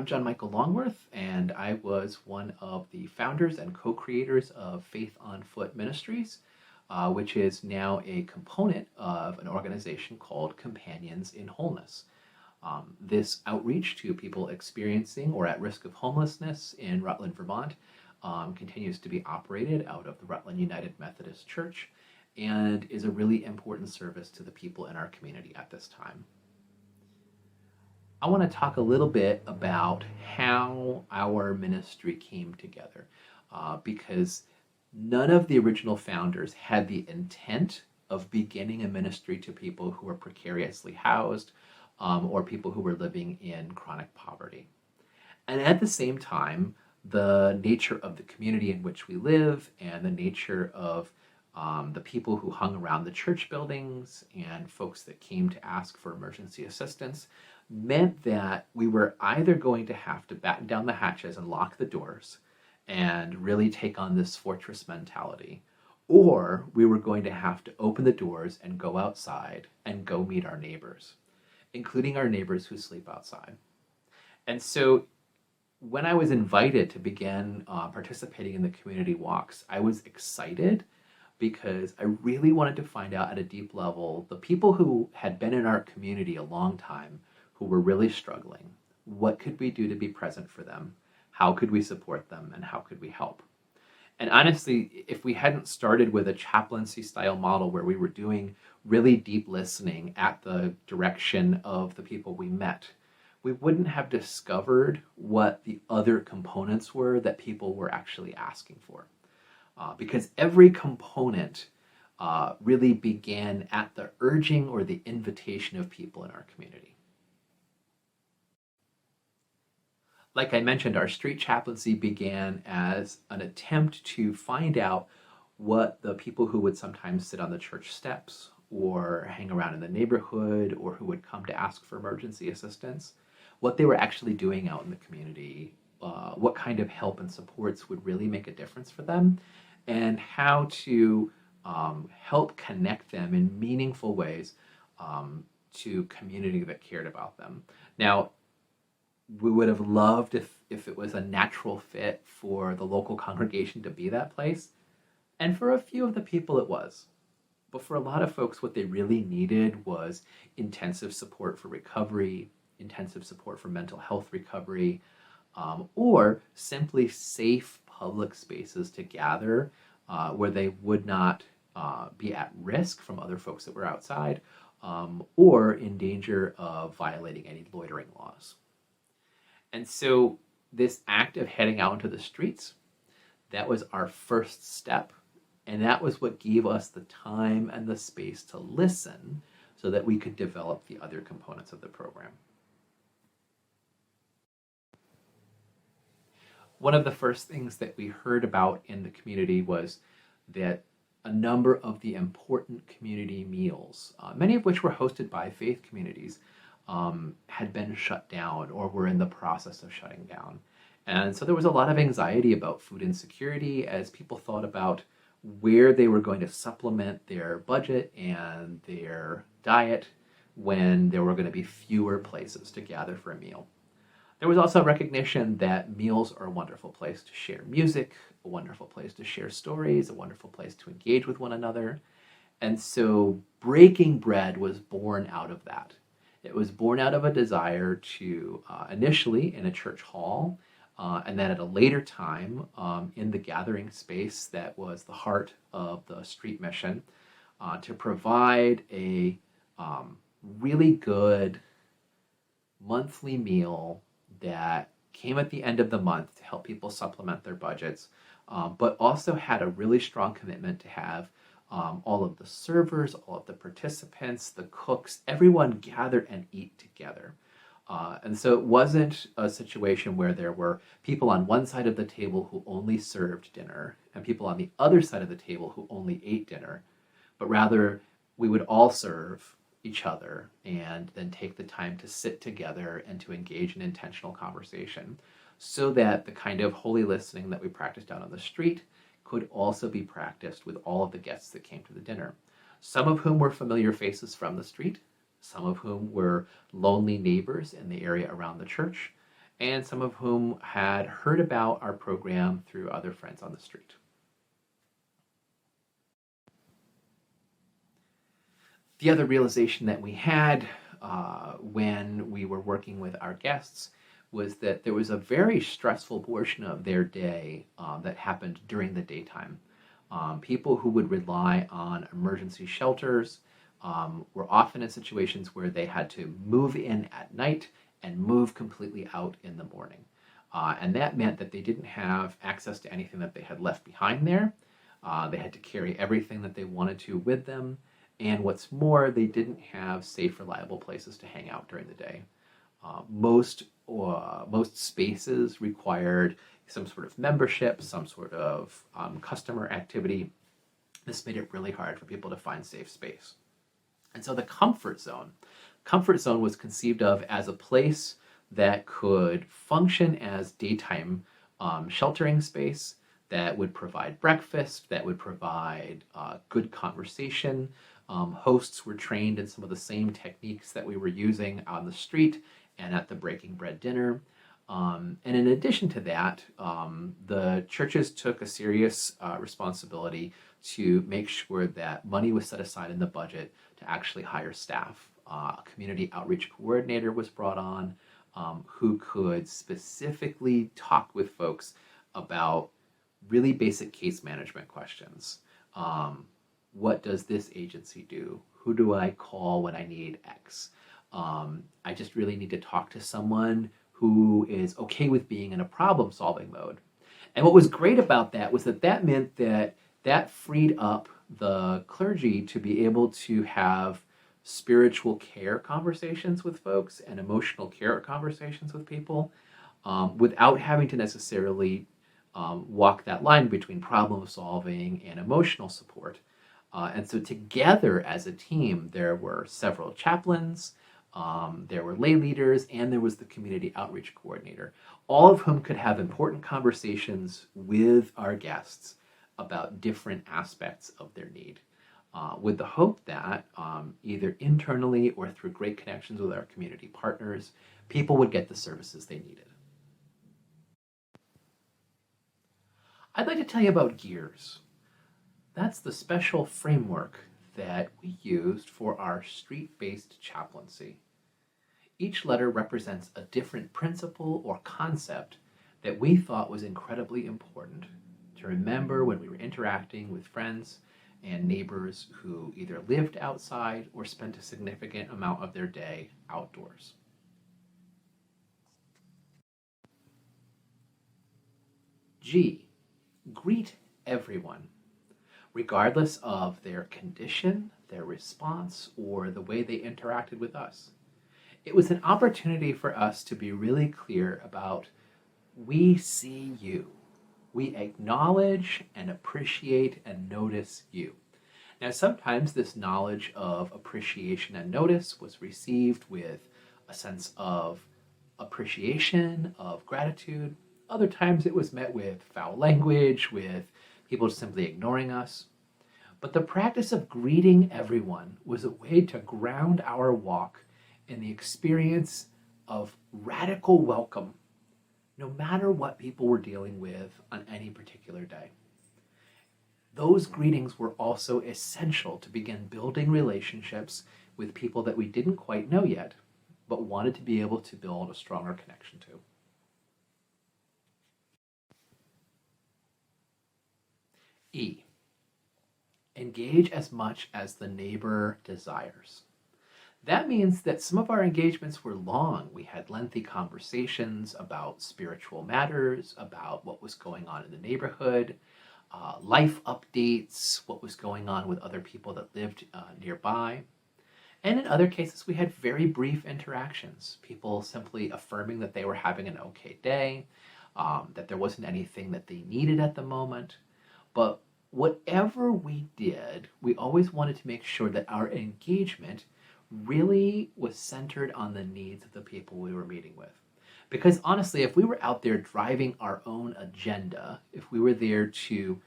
I'm John Michael Longworth, and I was one of the founders and co-creators of Faith on Foot Ministries, which is now a component of an organization called Companions in Wholeness. This outreach to people experiencing or at risk of homelessness in Rutland, Vermont, continues to be operated out of the Rutland United Methodist Church and is a really important service to the people in our community at this time. I want to talk a little bit about how our ministry came together, because none of the original founders had the intent of beginning a ministry to people who were precariously housed or people who were living in chronic poverty. And at the same time, the nature of the community in which we live and the nature of the people who hung around the church buildings and folks that came to ask for emergency assistance meant that we were either going to have to batten down the hatches and lock the doors and really take on this fortress mentality, or we were going to have to open the doors and go outside and go meet our neighbors, including our neighbors who sleep outside. And so when I was invited to begin participating in the community walks, I was excited because I really wanted to find out at a deep level the people who had been in our community a long time who were really struggling. What could we do to be present for them? How could we support them? And how could we help? And honestly, if we hadn't started with a chaplaincy style model where we were doing really deep listening at the direction of the people we met, we wouldn't have discovered what the other components were that people were actually asking for. Because every component really began at the urging or the invitation of people in our community. Like I mentioned, our street chaplaincy began as an attempt to find out what the people who would sometimes sit on the church steps or hang around in the neighborhood or who would come to ask for emergency assistance, what they were actually doing out in the community, what kind of help and supports would really make a difference for them, and how to help connect them in meaningful ways to community that cared about them. Now, we would have loved if it was a natural fit for the local congregation to be that place. And for a few of the people it was. But for a lot of folks, what they really needed was intensive support for recovery, intensive support for mental health recovery, or simply safe public spaces to gather where they would not be at risk from other folks that were outside or in danger of violating any loitering laws. And so this act of heading out into the streets, that was our first step. And that was what gave us the time and the space to listen so that we could develop the other components of the program. One of the first things that we heard about in the community was that a number of the important community meals, many of which were hosted by faith communities, had been shut down or were in the process of shutting down. And so there was a lot of anxiety about food insecurity as people thought about where they were going to supplement their budget and their diet when there were going to be fewer places to gather for a meal. There was also recognition that meals are a wonderful place to share music, a wonderful place to share stories, a wonderful place to engage with one another. And so breaking bread was born out of that. It was born out of a desire to, initially in a church hall, and then at a later time in the gathering space that was the heart of the street mission, to provide a really good monthly meal that came at the end of the month to help people supplement their budgets, but also had a really strong commitment to have all of the servers, all of the participants, the cooks, everyone gather and eat together. And so it wasn't a situation where there were people on one side of the table who only served dinner and people on the other side of the table who only ate dinner, but rather we would all serve each other and then take the time to sit together and to engage in intentional conversation so that the kind of holy listening that we practiced out on the street could also be practiced with all of the guests that came to the dinner, some of whom were familiar faces from the street, some of whom were lonely neighbors in the area around the church, and some of whom had heard about our program through other friends on the street. The other realization that we had when we were working with our guests was that there was a very stressful portion of their day that happened during the daytime. People who would rely on emergency shelters were often in situations where they had to move in at night and move completely out in the morning. And that meant that they didn't have access to anything that they had left behind there. They had to carry everything that they wanted to with them. And what's more, they didn't have safe, reliable places to hang out during the day. Most spaces required some sort of membership, some sort of customer activity. This made it really hard for people to find safe space. And so the comfort zone was conceived of as a place that could function as daytime sheltering space, that would provide breakfast, that would provide good conversation. Hosts were trained in some of the same techniques that we were using on the street and at the breaking bread dinner. And in addition to that, the churches took a serious responsibility to make sure that money was set aside in the budget to actually hire staff. A community outreach coordinator was brought on who could specifically talk with folks about really basic case management questions. What does this agency do? Who do I call when I need X? I just really need to talk to someone who is okay with being in a problem-solving mode. And what was great about that was that meant that freed up the clergy to be able to have spiritual care conversations with folks and emotional care conversations with people without having to necessarily walk that line between problem-solving and emotional support. And so together as a team, there were several chaplains, there were lay leaders, and there was the community outreach coordinator, all of whom could have important conversations with our guests about different aspects of their need, with the hope that either internally or through great connections with our community partners, people would get the services they needed. I'd like to tell you about GEARS. That's the special framework that we used for our street-based chaplaincy. Each letter represents a different principle or concept that we thought was incredibly important to remember when we were interacting with friends and neighbors who either lived outside or spent a significant amount of their day outdoors. G, greet everyone, regardless of their condition, their response, or the way they interacted with us. It was an opportunity for us to be really clear about, we see you. We acknowledge and appreciate and notice you. Now, sometimes this knowledge of appreciation and notice was received with a sense of appreciation, of gratitude. Other times it was met with foul language, with people simply ignoring us. But the practice of greeting everyone was a way to ground our walk in the experience of radical welcome, no matter what people were dealing with on any particular day. Those greetings were also essential to begin building relationships with people that we didn't quite know yet, but wanted to be able to build a stronger connection to. E, engage as much as the neighbor desires. That means that some of our engagements were long. We had lengthy conversations about spiritual matters, about what was going on in the neighborhood, life updates, what was going on with other people that lived nearby. And in other cases, we had very brief interactions, people simply affirming that they were having an okay day, that there wasn't anything that they needed at the moment. But whatever we did, we always wanted to make sure that our engagement really was centered on the needs of the people we were meeting with. Because honestly, if we were out there driving our own agenda, if we were there to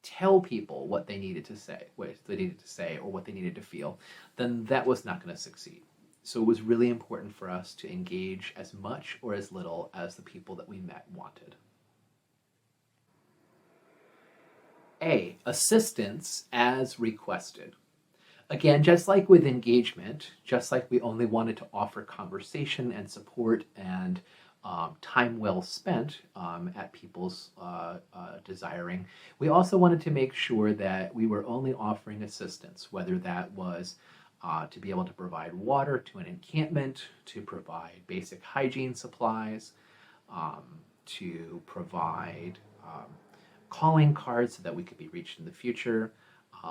tell people what they needed to say, or what they needed to feel, then that was not going to succeed. So it was really important for us to engage as much or as little as the people that we met wanted. A, assistance as requested. Again, just like with engagement, just like we only wanted to offer conversation and support and time well spent at people's desiring, we also wanted to make sure that we were only offering assistance, whether that was to be able to provide water to an encampment, to provide basic hygiene supplies, to provide calling cards so that we could be reached in the future,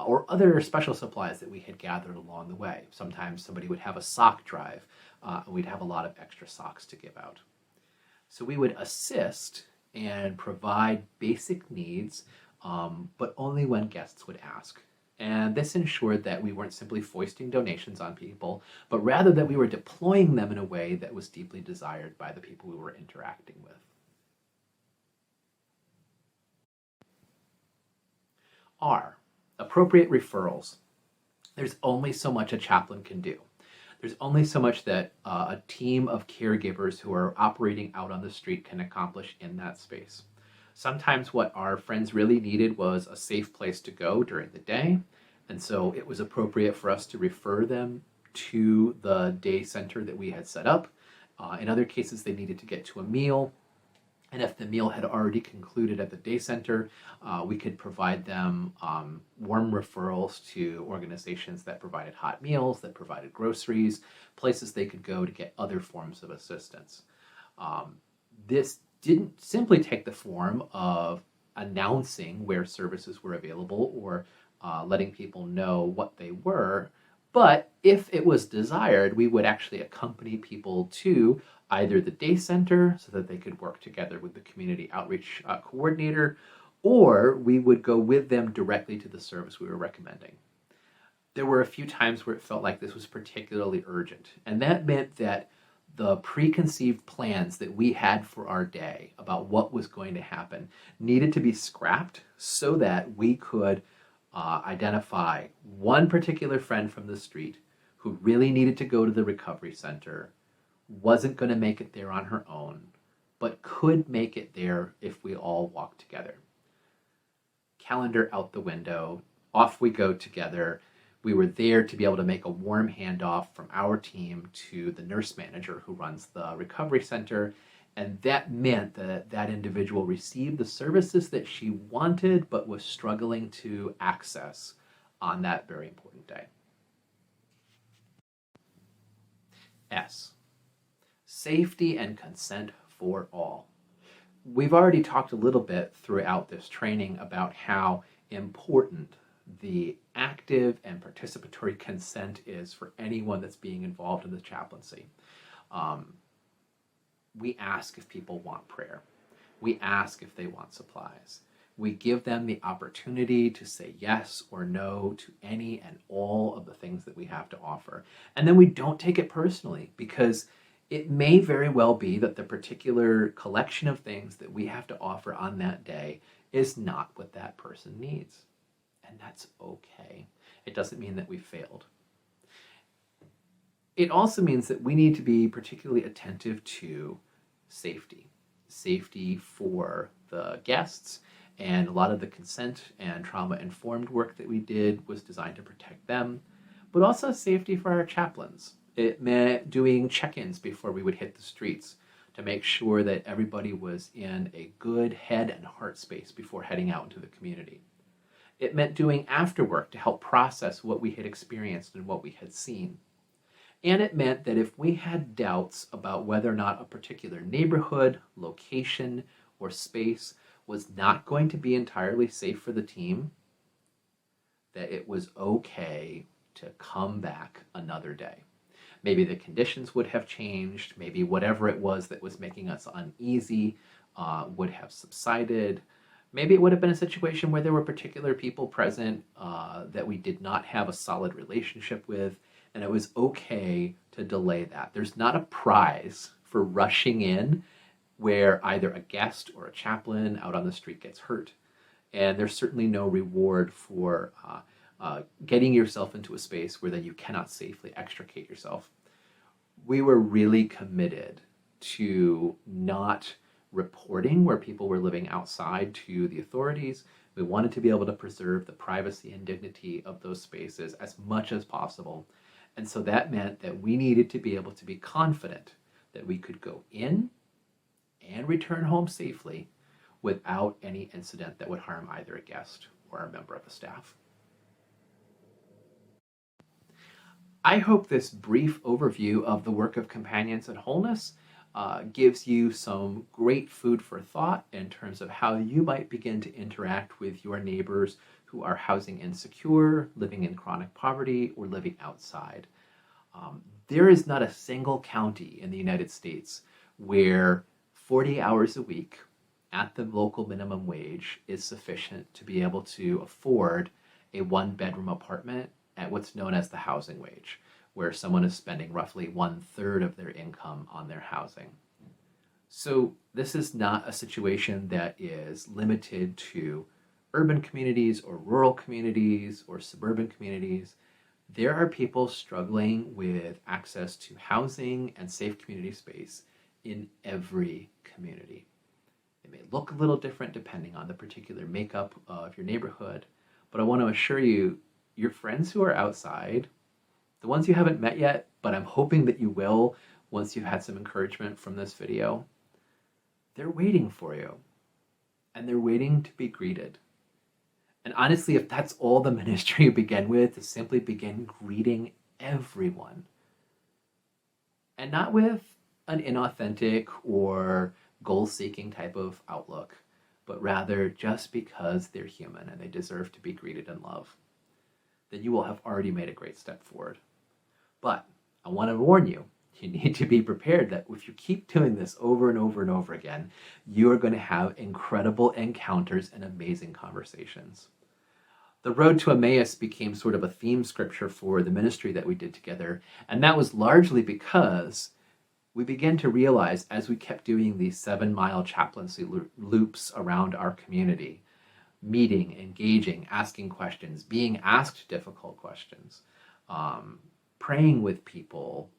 or other special supplies that we had gathered along the way. Sometimes somebody would have a sock drive, and we'd have a lot of extra socks to give out. So we would assist and provide basic needs, but only when guests would ask. And this ensured that we weren't simply foisting donations on people, but rather that we were deploying them in a way that was deeply desired by the people we were interacting with. R, appropriate referrals. There's only so much a chaplain can do. There's only so much that a team of caregivers who are operating out on the street can accomplish in that space. Sometimes what our friends really needed was a safe place to go during the day, and so it was appropriate for us to refer them to the day center that we had set up. In other cases, they needed to get to a meal, and if the meal had already concluded at the day center, we could provide them warm referrals to organizations that provided hot meals, that provided groceries, places they could go to get other forms of assistance. This didn't simply take the form of announcing where services were available or letting people know what they were, but if it was desired, we would actually accompany people to either the day center so that they could work together with the community outreach coordinator, or we would go with them directly to the service we were recommending. There were a few times where it felt like this was particularly urgent, and that meant that the preconceived plans that we had for our day about what was going to happen needed to be scrapped so that we could identify one particular friend from the street who really needed to go to the recovery center, wasn't going to make it there on her own, but could make it there if we all walked together. Calendar out the window, off we go together. We were there to be able to make a warm handoff from our team to the nurse manager who runs the recovery center, and that meant that that individual received the services that she wanted but was struggling to access on that very important day. S, safety and consent for all. We've already talked a little bit throughout this training about how important the active and participatory consent is for anyone that's being involved in the chaplaincy. We ask if people want prayer. We ask if they want supplies. We give them the opportunity to say yes or no to any and all of the things that we have to offer. And then we don't take it personally, because it may very well be that the particular collection of things that we have to offer on that day is not what that person needs. And that's okay. It doesn't mean that we failed. It also means that we need to be particularly attentive to safety. Safety for the guests, and a lot of the consent and trauma-informed work that we did was designed to protect them, but also safety for our chaplains. It meant doing check-ins before we would hit the streets to make sure that everybody was in a good head and heart space before heading out into the community. It meant doing after work to help process what we had experienced and what we had seen. And it meant that if we had doubts about whether or not a particular neighborhood, location, or space was not going to be entirely safe for the team, that it was okay to come back another day. Maybe the conditions would have changed, maybe whatever it was that was making us uneasy would have subsided. Maybe it would have been a situation where there were particular people present that we did not have a solid relationship with, and it was okay to delay that. There's not a prize for rushing in where either a guest or a chaplain out on the street gets hurt. And there's certainly no reward for getting yourself into a space where then you cannot safely extricate yourself. we were really committed to not reporting where people were living outside to the authorities. We wanted to be able to preserve the privacy and dignity of those spaces as much as possible. And so that meant that we needed to be able to be confident that we could go in and return home safely without any incident that would harm either a guest or a member of the staff. I hope this brief overview of the work of Companions in Wholeness gives you some great food for thought in terms of how you might begin to interact with your neighbors who are housing insecure, living in chronic poverty, or living outside. There is not a single county in the United States where 40 hours a week at the local minimum wage is sufficient to be able to afford a one-bedroom apartment at what's known as the housing wage, where someone is spending roughly 1/3 of their income on their housing. So this is not a situation that is limited to urban communities or rural communities or suburban communities. There are people struggling with access to housing and safe community space in every community. It may look a little different depending on the particular makeup of your neighborhood, but I want to assure you, your friends who are outside, the ones you haven't met yet, but I'm hoping that you will once you've had some encouragement from this video, they're waiting for you, and they're waiting to be greeted. And honestly, if that's all the ministry you begin with, to simply begin greeting everyone, and not with an inauthentic or goal-seeking type of outlook, but rather just because they're human and they deserve to be greeted in love, then you will have already made a great step forward. But I want to warn you, you need to be prepared that if you keep doing this over and over and over again, you are going to have incredible encounters and amazing conversations. The road to Emmaus became sort of a theme scripture for the ministry that we did together, and that was largely because we began to realize as we kept doing these 7-mile chaplaincy loops around our community, meeting, engaging, asking questions, being asked difficult questions, praying with people,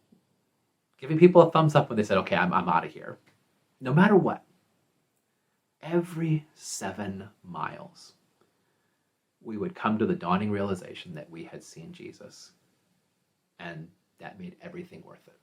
giving people a thumbs up when they said, okay, I'm out of here. No matter what, every 7 miles, we would come to the dawning realization that we had seen Jesus, and that made everything worth it.